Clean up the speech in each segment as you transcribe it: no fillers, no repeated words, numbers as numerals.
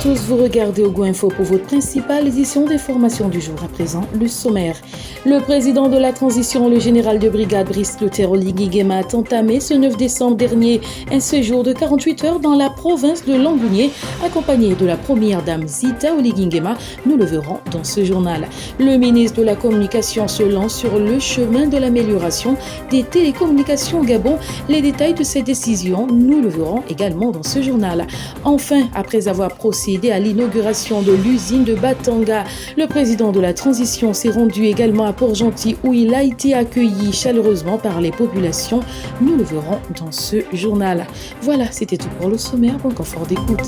tous, vous regardez Ogo Info pour votre principale édition des formations du jour. À présent, le sommaire. Le président de la transition, le général de brigade Brice Clotaire Oligui Nguema, a entamé ce 9 décembre dernier un séjour de 48 heures dans la province de Langounié, accompagné de la première dame Zita Oligui Nguema. Nous le verrons dans ce journal. Le ministre de la Communication se lance sur le chemin de l'amélioration des télécommunications au Gabon. Les détails de ces décisions, nous le verrons également dans ce journal. Enfin, après avoir procédé à l'inauguration de l'usine de Batanga, le président de la transition s'est rendu également à Port-Gentil où il a été accueilli chaleureusement par les populations. Nous le verrons dans ce journal. Voilà, c'était tout pour le sommaire. Bon confort d'écoute.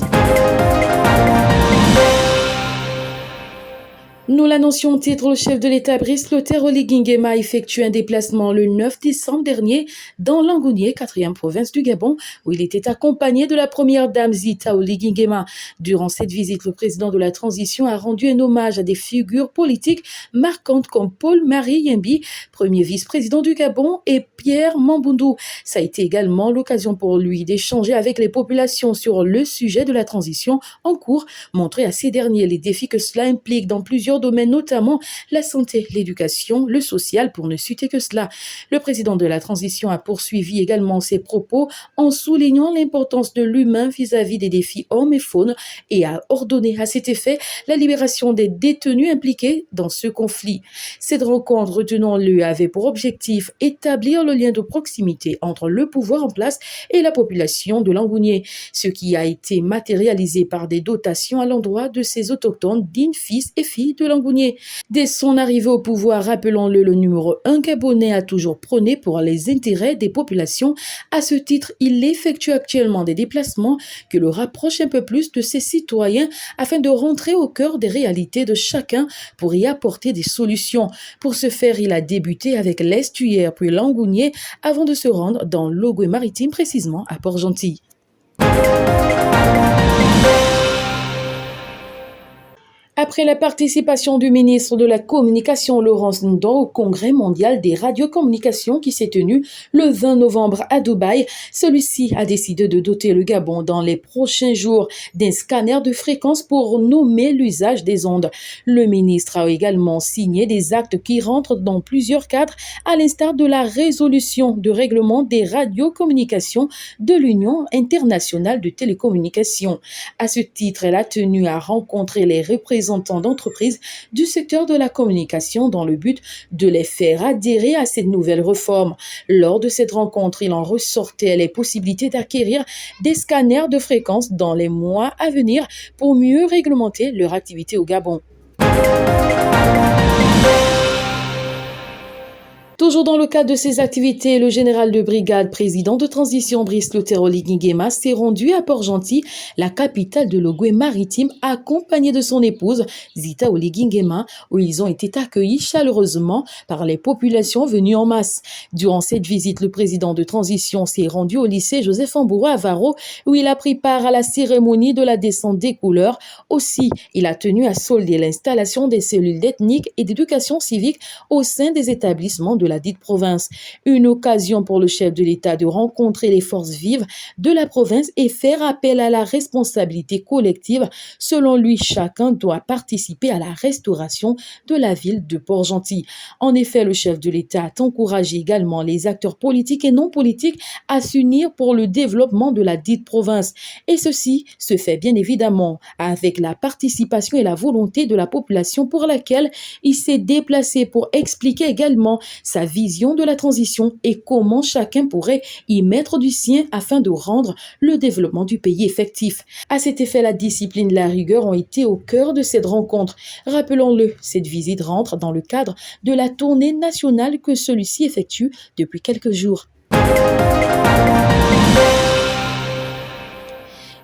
Nous l'annoncions au titre, le chef de l'État Brice Clotaire Oligui Nguema a effectué un déplacement le 9 décembre dernier dans Langounié, 4e province du Gabon, où il était accompagné de la première dame Zita Oligui Nguema. Durant cette visite, le président de la transition a rendu un hommage à des figures politiques marquantes comme Paul-Marie Yembi, premier vice-président du Gabon, et Pierre Mamboundou. Ça a été également l'occasion pour lui d'échanger avec les populations sur le sujet de la transition en cours, montrer à ces derniers les défis que cela implique dans plusieurs domaines, notamment la santé, l'éducation, le social, pour ne citer que cela. Le président de la transition a poursuivi également ses propos en soulignant l'importance de l'humain vis-à-vis des défis hommes et faune et a ordonné à cet effet la libération des détenus impliqués dans ce conflit. Cette rencontre, retenons-le, avait pour objectif établir le lien de proximité entre le pouvoir en place et la population de Langounié, ce qui a été matérialisé par des dotations à l'endroit de ces autochtones dignes fils et filles de Langounié. Dès son arrivée au pouvoir, rappelons-le, le numéro 1 gabonais a toujours prôné pour les intérêts des populations. À ce titre, il effectue actuellement des déplacements qui le rapprochent un peu plus de ses citoyens afin de rentrer au cœur des réalités de chacun pour y apporter des solutions. Pour ce faire, il a débuté avec l'Estuaire puis Langounié avant de se rendre dans l'Ogooué maritime, précisément à Port-Gentil. Après la participation du ministre de la Communication Laurence Ndon au Congrès mondial des radiocommunications qui s'est tenu le 20 novembre à Dubaï, celui-ci a décidé de doter le Gabon dans les prochains jours d'un scanner de fréquence pour nommer l'usage des ondes. Le ministre a également signé des actes qui rentrent dans plusieurs cadres, à l'instar de la résolution de règlement des radiocommunications de l'Union internationale de télécommunications. À ce titre, elle a tenu à rencontrer les représentants d'entreprises du secteur de la communication dans le but de les faire adhérer à cette nouvelle réforme. Lors de cette rencontre, il en ressortait les possibilités d'acquérir des scanners de fréquence dans les mois à venir pour mieux réglementer leur activité au Gabon. Toujours dans le cadre de ces activités, le général de brigade, président de transition Brice Clotaire Oligui Nguema, s'est rendu à Port-Gentil, la capitale de l'Ogooué maritime, accompagné de son épouse Zita Oligui Nguema, où ils ont été accueillis chaleureusement par les populations venues en masse. Durant cette visite, le président de transition s'est rendu au lycée Joseph Amboura à Varro, où il a pris part à la cérémonie de la descente des couleurs. Aussi, il a tenu à solder l'installation des cellules d'ethnique et d'éducation civique au sein des établissements de la dite province. Une occasion pour le chef de l'État de rencontrer les forces vives de la province et faire appel à la responsabilité collective. Selon lui, chacun doit participer à la restauration de la ville de Port-Gentil. En effet, le chef de l'État a encouragé également les acteurs politiques et non politiques à s'unir pour le développement de la dite province. Et ceci se fait bien évidemment avec la participation et la volonté de la population pour laquelle il s'est déplacé pour expliquer également sa vision de la transition et comment chacun pourrait y mettre du sien afin de rendre le développement du pays effectif. À cet effet, la discipline et la rigueur ont été au cœur de cette rencontre. Rappelons-le, cette visite rentre dans le cadre de la tournée nationale que celui-ci effectue depuis quelques jours.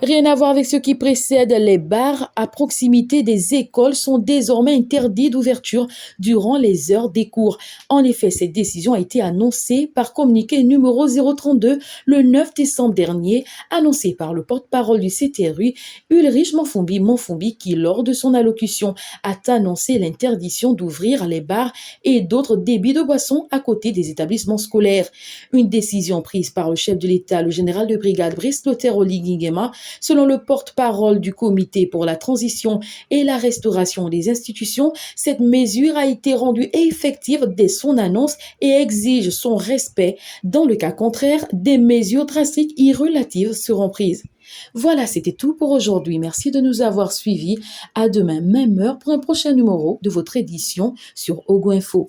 Rien à voir avec ce qui précède, les bars à proximité des écoles sont désormais interdits d'ouverture durant les heures des cours. En effet, cette décision a été annoncée par communiqué numéro 032 le 9 décembre dernier, annoncé par le porte-parole du CTRU, Ulrich Monfumbi, qui, lors de son allocution, a annoncé l'interdiction d'ouvrir les bars et d'autres débits de boissons à côté des établissements scolaires. Une décision prise par le chef de l'État, le général de brigade Brice Clotaire Oligui Nguema, Selon le porte-parole du Comité pour la transition et la restauration des institutions, cette mesure a été rendue effective dès son annonce et exige son respect. Dans le cas contraire, des mesures drastiques et relatives seront prises. Voilà, c'était tout pour aujourd'hui. Merci de nous avoir suivis. À demain, même heure, pour un prochain numéro de votre édition sur Ogo Info.